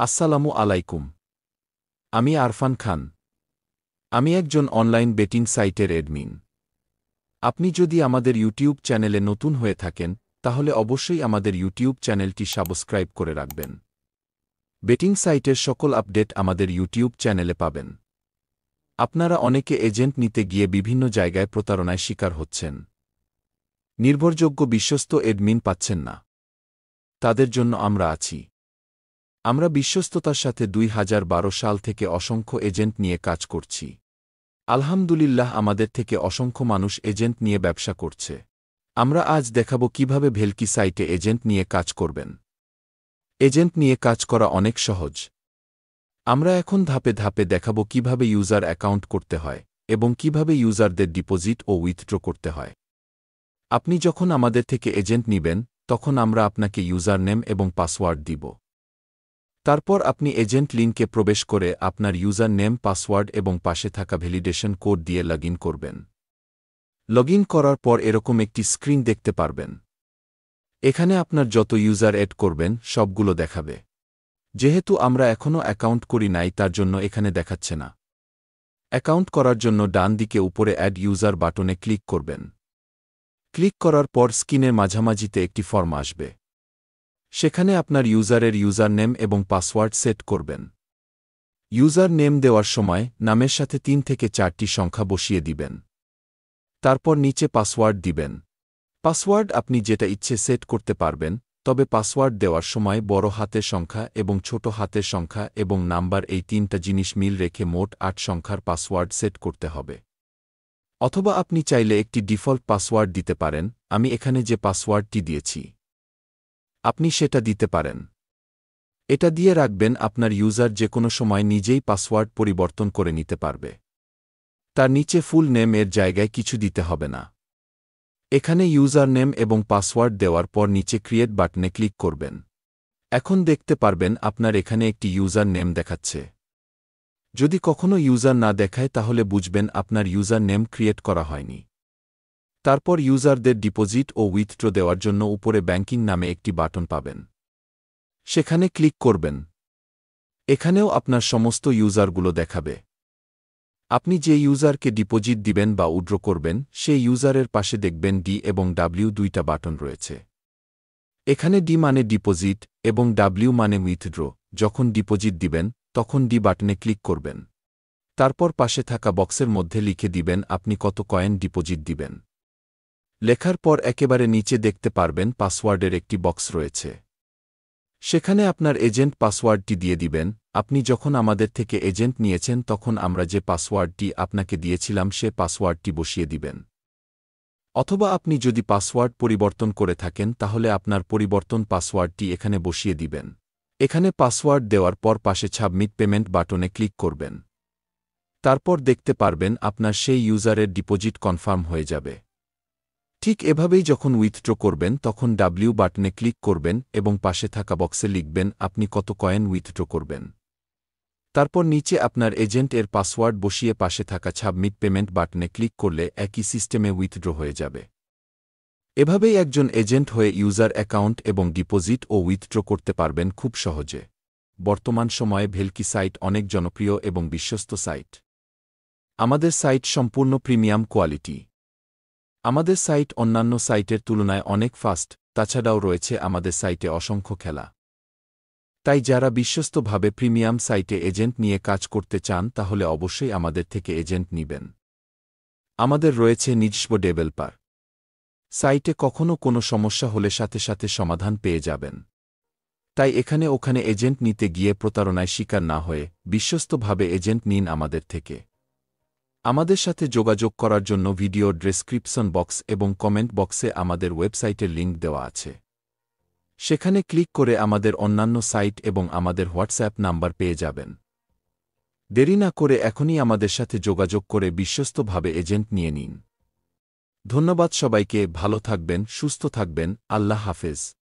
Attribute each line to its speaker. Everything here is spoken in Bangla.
Speaker 1: আসসালামু আলাইকুম। আমি আরফান খান। আমি একজন অনলাইন বেটিং সাইটের অ্যাডমিন। আপনি যদি আমাদের ইউটিউব চ্যানেলে নতুন হয়ে থাকেন তাহলে অবশ্যই আমাদের ইউটিউব চ্যানেলটি সাবস্ক্রাইব করে রাখবেন। বেটিং সাইটের সকল আপডেট আমাদের ইউটিউব চ্যানেলে পাবেন। আপনারা অনেকে এজেন্ট নিতে গিয়ে বিভিন্ন জায়গায় প্রতারণায় শিকার হচ্ছেন। নির্ভরযোগ্য বিশ্বস্ত অ্যাডমিন পাচ্ছেন না। তাদের জন্য আমরা আছি। আমরা বিশ্বস্ততার সাথে 2012 সাল থেকে অসংখ্য এজেন্ট নিয়ে কাজ করছি। আলহামদুলিল্লাহ, আমাদের থেকে অসংখ্য মানুষ এজেন্ট নিয়ে ব্যবসা করছে। আমরা আজ দেখাবো কিভাবে ভেলকি সাইটে এজেন্ট নিয়ে কাজ করবেন। এজেন্ট নিয়ে কাজ করা অনেক সহজ। আমরা এখন ধাপে ধাপে দেখাবো কিভাবে ইউজার অ্যাকাউন্ট করতে হয় এবং কিভাবে ইউজারদের ডিপোজিট ও উইথড্র করতে হয়। আপনি যখন আমাদের থেকে এজেন্ট নিবেন তখন আমরা আপনাকে ইউজার নেম এবং পাসওয়ার্ড দিব। তারপর আপনি এজেন্ট লিঙ্কে প্রবেশ করে আপনার ইউজার নেম, পাসওয়ার্ড এবং পাশে থাকা ভ্যালিডেশন কোড দিয়ে লগ ইন করবেন। লগ ইন করার পর এরকম একটি স্ক্রিন দেখতে পারবেন। এখানে আপনার যত ইউজার এড করবেন সবগুলো দেখাবে। যেহেতু আমরা এখনও অ্যাকাউন্ট করি নাই তার জন্য এখানে দেখাচ্ছে না। অ্যাকাউন্ট করার জন্য ডান দিকে উপরে অ্যাড ইউজার বাটনে ক্লিক করবেন। ক্লিক করার পর স্ক্রিনের মাঝামাঝিতে একটি ফর্ম আসবে। সেখানে আপনার ইউজারের ইউজার নেম এবং পাসওয়ার্ড সেট করবেন। ইউজার নেম দেওয়ার সময় নামের সাথে 3 থেকে 4টি সংখ্যা বসিয়ে দিবেন। তারপর নিচে পাসওয়ার্ড দিবেন। পাসওয়ার্ড আপনি যেটা ইচ্ছে সেট করতে পারবেন, তবে পাসওয়ার্ড দেওয়ার সময় বড় হাতের সংখ্যা এবং ছোট হাতের সংখ্যা এবং নাম্বার এই 3টা জিনিস মিল রেখে মোট 8 সংখ্যার পাসওয়ার্ড সেট করতে হবে। অথবা আপনি চাইলে একটি ডিফল্ট পাসওয়ার্ড দিতে পারেন। আমি এখানে যে পাসওয়ার্ডটি দিয়েছি আপনি সেটা দিতে পারেন। এটা দিয়ে রাখবেন, আপনার ইউজার যে কোনো সময় নিজেই পাসওয়ার্ড পরিবর্তন করে নিতে পারবে। তার নিচে ফুল নেম এর জায়গায় কিছু দিতে হবে না। এখানে ইউজার নেম এবং পাসওয়ার্ড দেওয়ার পর নিচে ক্রিয়েট বাটনে ক্লিক করবেন। এখন দেখতে পারবেন আপনার এখানে একটি ইউজার নেম দেখাচ্ছে। যদি কখনো ইউজার না দেখায় তাহলে বুঝবেন আপনার ইউজার নেম ক্রিয়েট করা হয়নি। তারপর ইউজারদের ডিপোজিট ও উইথড্র দেওয়ার জন্য উপরে ব্যাংকিং নামে একটি বাটন পাবেন। সেখানে ক্লিক করবেন। এখানেও আপনার সমস্ত ইউজারগুলো দেখাবে। আপনি যে ইউজারকে ডিপোজিট দিবেন বা উইথড্র করবেন সেই ইউজারের পাশে দেখবেন ডি এবং ডাব্লিউ 2টা বাটন রয়েছে। এখানে ডি মানে ডিপোজিট এবং ডাব্লিউ মানে উইথড্র। যখন ডিপোজিট দিবেন তখন ডি বাটনে ক্লিক করবেন। তারপর পাশে থাকা বক্সের মধ্যে লিখে দিবেন আপনি কত কয়েন ডিপোজিট দিবেন। লেখার পর একেবারে নিচে দেখতে পারবেন পাসওয়ার্ডের একটি বক্স রয়েছে। সেখানে আপনার এজেন্ট পাসওয়ার্ডটি দিয়ে দিবেন। আপনি যখন আমাদের থেকে এজেন্ট নিয়েছেন তখন আমরা যে পাসওয়ার্ডটি আপনাকে দিয়েছিলাম সে পাসওয়ার্ডটি বসিয়ে দিবেন। অথবা আপনি যদি পাসওয়ার্ড পরিবর্তন করে থাকেন তাহলে আপনার পরিবর্তন পাসওয়ার্ডটি এখানে বসিয়ে দিবেন। এখানে পাসওয়ার্ড দেওয়ার পর পাশে সাবমিট পেমেন্ট বাটনে ক্লিক করবেন। তারপর দেখতে পারবেন আপনার সেই ইউজারের ডিপোজিট কনফার্ম হয়ে যাবে। ঠিক এভাবেই যখন উইথড্র করবেন তখন ডাব্লিউ বাটনে ক্লিক করবেন এবং পাশে থাকা বক্সে লিখবেন আপনি কত কয়েন উইথড্র করবেন। তারপর নিচে আপনার এজেন্ট এর পাসওয়ার্ড বসিয়ে পাশে থাকা সাবমিট পেমেন্ট বাটনে ক্লিক করলে একই সিস্টেমে উইথড্র হয়ে যাবে। এভাবেই একজন এজেন্ট হয়ে ইউজার অ্যাকাউন্ট এবং ডিপোজিট ও উইথড্র করতে পারবেন খুব সহজে। বর্তমান সময়ে ভেলকি সাইট অনেক জনপ্রিয় এবং বিশ্বস্ত সাইট। আমাদের সাইট সম্পূর্ণ প্রিমিয়াম কোয়ালিটি। আমাদের সাইট অন্যান্য সাইটের তুলনায় অনেক ফাস্ট, তাছাড়াও রয়েছে আমাদের সাইটে অসংখ্য খেলা। তাই যারা বিশ্বস্তভাবে প্রিমিয়াম সাইটে এজেন্ট নিয়ে কাজ করতে চান তাহলে অবশ্যই আমাদের থেকে এজেন্ট নিবেন। আমাদের রয়েছে নিজস্ব ডেভেলপার। সাইটে কখনো কোনো সমস্যা হলে সাথে সাথে সমাধান পেয়ে যাবেন। তাই এখানে ওখানে এজেন্ট নিতে গিয়ে প্রতারণায় শিকার না হয়ে বিশ্বস্তভাবে এজেন্ট নিন আমাদের থেকে। আমাদের সাথে যোগাযোগ করার জন্য ভিডিও ডেসক্রিপশন বক্স এবং কমেন্ট বক্সে আমাদের ওয়েবসাইটের লিঙ্ক দেওয়া আছে। সেখানে ক্লিক করে আমাদের অন্যান্য সাইট এবং আমাদের হোয়াটসঅ্যাপ নাম্বার পেয়ে যাবেন। দেরি না করে এখনই আমাদের সাথে যোগাযোগ করে বিশ্বস্তভাবে এজেন্ট নিয়ে নিন। ধন্যবাদ সবাইকে। ভালো থাকবেন, সুস্থ থাকবেন। আল্লাহ হাফেজ।